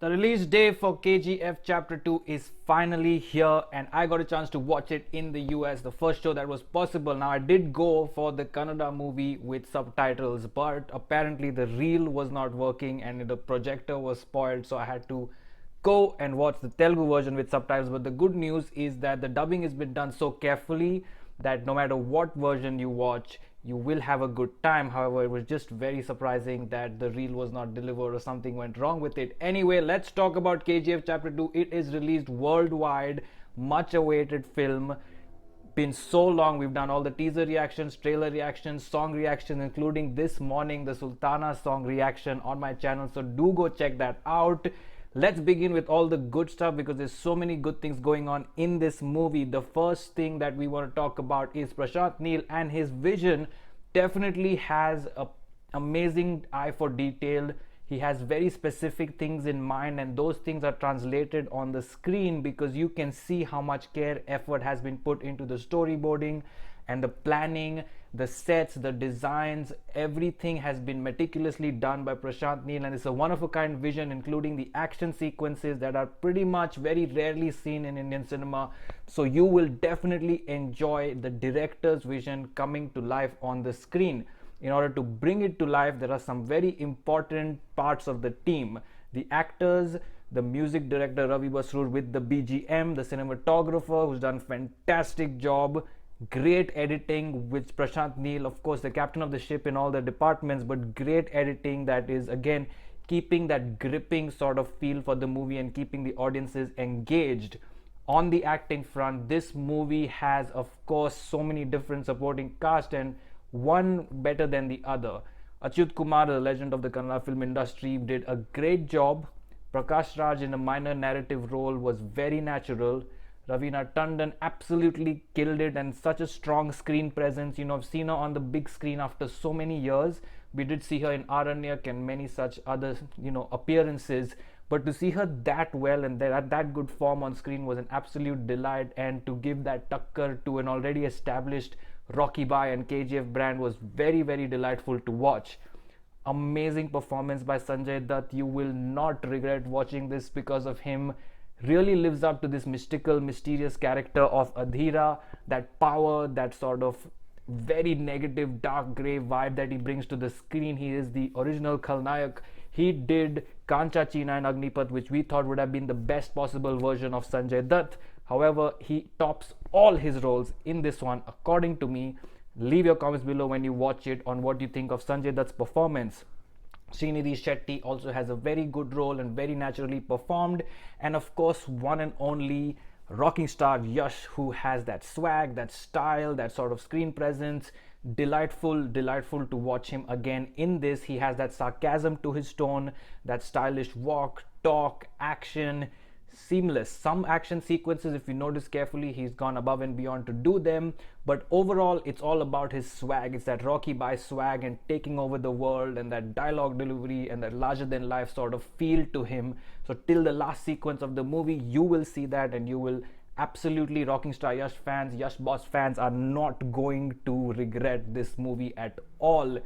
The release day for KGF Chapter 2 is finally here, and I got a chance to watch it in the US, the first show that was possible. Now, I did go for the Kannada movie with subtitles, but apparently the reel was not working and the projector was spoiled, so I had to go and watch the Telugu version with subtitles. But the good news is that the dubbing has been done so carefully that no matter what version you watch, you will have a good time. However, it was just very surprising that the reel was not delivered or something went wrong with it. Anyway, let's talk about KGF Chapter 2. It is released worldwide, much awaited film. Been so long. We've done all the teaser reactions, trailer reactions, song reactions, including this morning the Sultana song reaction on my channel, so do go check that out. Let's begin with all the good stuff because there's so many good things going on in this movie. The first thing that we want to talk about is Prashanth Neel, and his vision definitely has an amazing eye for detail. He has very specific things in mind, and those things are translated on the screen because you can see how much care, effort has been put into the storyboarding and the planning, the sets, the designs. Everything has been meticulously done by Prashanth Neel, and it's a one-of-a-kind vision, including the action sequences that are pretty much very rarely seen in Indian cinema. So you will definitely enjoy the director's vision coming to life on the screen. In order to bring it to life, there are some very important parts of the team. The actors, the music director Ravi Basrur with the BGM, the cinematographer who's done fantastic job, great editing with Prashanth Neel, of course the captain of the ship in all the departments, but great editing that is again keeping that gripping sort of feel for the movie and keeping the audiences engaged. On the acting front, this movie has of course so many different supporting cast, and one better than the other. Achyut Kumar, the legend of the Kannada film industry, did a great job. Prakash Raj in a minor narrative role was very natural. Raveena Tandon absolutely killed it, and such a strong screen presence. You know, I've seen her on the big screen after so many years. We did see her in Aranyak and many such other, appearances. But to see her that well and that good form on screen was an absolute delight. And to give that tucker to an already established Rocky Bai and KGF brand was very, very delightful to watch. Amazing performance by Sanjay Dutt. You will not regret watching this because of him. Really lives up to this mystical, mysterious character of Adhira, that power, that sort of very negative, dark grey vibe that he brings to the screen. He is the original Khalnayak. He did Kancha Cheena and Agnipath, which we thought would have been the best possible version of Sanjay Dutt. However, he tops all his roles in this one, according to me. Leave your comments below when you watch it on what you think of Sanjay Dutt's performance. Srinidhi Shetty also has a very good role and very naturally performed. And of course, one and only rocking star Yash, who has that swag, that style, that sort of screen presence. Delightful to watch him again in this. He has that sarcasm to his tone, that stylish walk, talk, action, seamless. Some action sequences, if you notice carefully, he's gone above and beyond to do them, but overall it's all about his swag. It's that Rocky Bai swag and taking over the world, and that dialogue delivery and that larger than life sort of feel to him. So till the last sequence of the movie you will see that, and you will absolutely, rocking star Yash fans, Yash Boss fans are not going to regret this movie at all.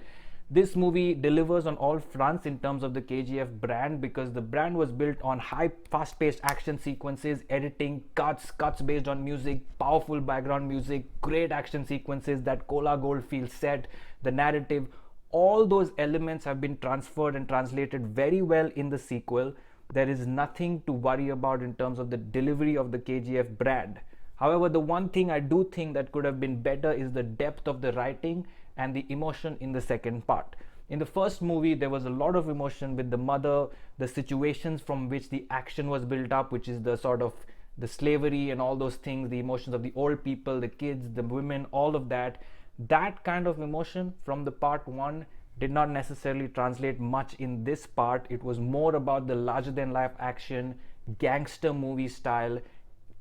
This movie delivers on all fronts in terms of the KGF brand, because the brand was built on high, fast-paced action sequences, editing, cuts based on music, powerful background music, great action sequences, that Kola Gold feel set, the narrative. All those elements have been transferred and translated very well in the sequel. There is nothing to worry about in terms of the delivery of the KGF brand. However, the one thing I do think that could have been better is the depth of the writing and the emotion in the second part. In the first movie, there was a lot of emotion with the mother, the situations from which the action was built up, which is the sort of the slavery and all those things, the emotions of the old people, the kids, the women, all of that. That kind of emotion from the part one did not necessarily translate much in this part. It was more about the larger than life action, gangster movie style.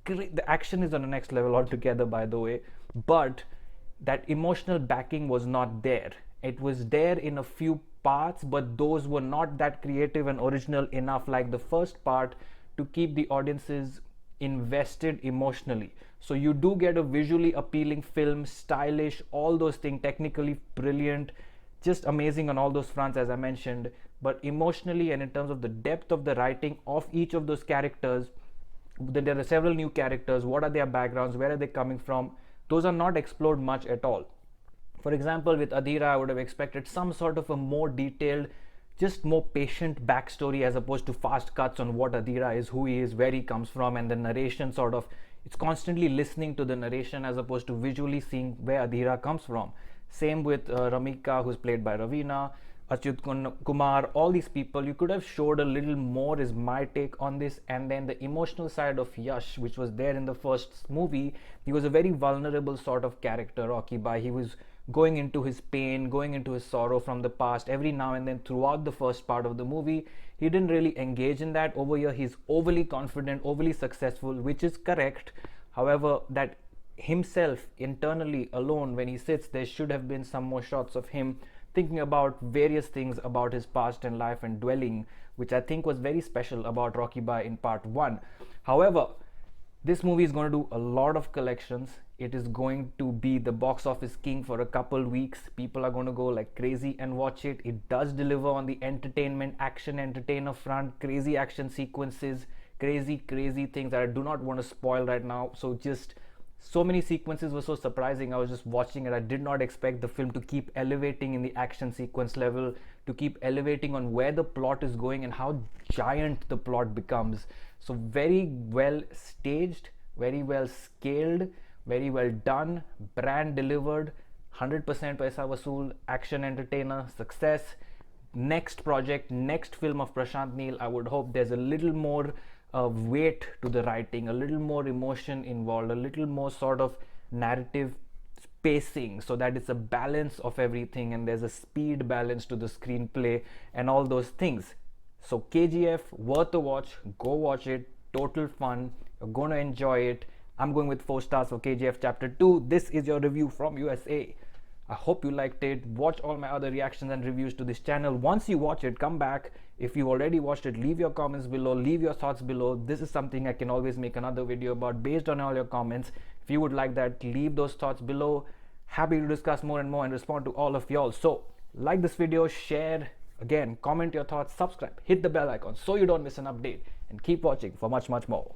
The action is on the next level altogether, by the way, but that emotional backing was not there. It was there in a few parts, but those were not that creative and original enough like the first part to keep the audiences invested emotionally. So you do get a visually appealing film, stylish, all those things, technically brilliant, just amazing on all those fronts as I mentioned. but emotionally and in terms of the depth of the writing of each of those characters, then there are several new characters. What are their backgrounds? Where are they coming from? Those are not explored much at all. For example, with Adhira, I would have expected some sort of a more detailed, just more patient backstory as opposed to fast cuts on what Adhira is, who he is, where he comes from, and the narration sort of, it's constantly listening to the narration as opposed to visually seeing where Adhira comes from. Same with Ramika, who's played by Raveena, Achyut Kumar, all these people. You could have showed a little more, is my take on this. And then the emotional side of Yash, which was there in the first movie, he was a very vulnerable sort of character, Rocky Bai. He was going into his pain, going into his sorrow from the past every now and then throughout the first part of the movie. He didn't really engage in that. Over here, he's overly confident, overly successful, which is correct. However, that himself internally alone, when he sits, there should have been some more shots of him thinking about various things about his past and life and dwelling, which I think was very special about Rocky Bai in part 1. However, this movie is going to do a lot of collections. It is going to be the box office king for a couple weeks. People are going to go like crazy and watch it. It does deliver on the entertainment, action entertainer front, crazy action sequences, crazy things that I do not want to spoil right now. So just so many sequences were so surprising. I was just watching it. I did not expect the film to keep elevating in the action sequence level, to keep elevating on where the plot is going and how giant the plot becomes. So very well staged, very well scaled, very well done, brand delivered, 100% paisa vasool, action entertainer, success. Next project, next film of Prashanth Neel, I would hope there's a little more weight to the writing, a little more emotion involved, a little more sort of narrative pacing, so that it's a balance of everything and there's a speed balance to the screenplay and all those things. So KGF, worth a watch. Go watch it. Total fun. You're going to enjoy it. I'm going with 4 stars for KGF Chapter 2. This is your review from USA. I hope you liked it. Watch all my other reactions and reviews to this channel. Once you watch it, come back. If you already watched it, leave your comments below. Leave your thoughts below. This is something I can always make another video about based on all your comments. If you would like that, leave those thoughts below. Happy to discuss more and more and respond to all of y'all. So, like this video, share, again, comment your thoughts, subscribe, hit the bell icon so you don't miss an update, and keep watching for much more.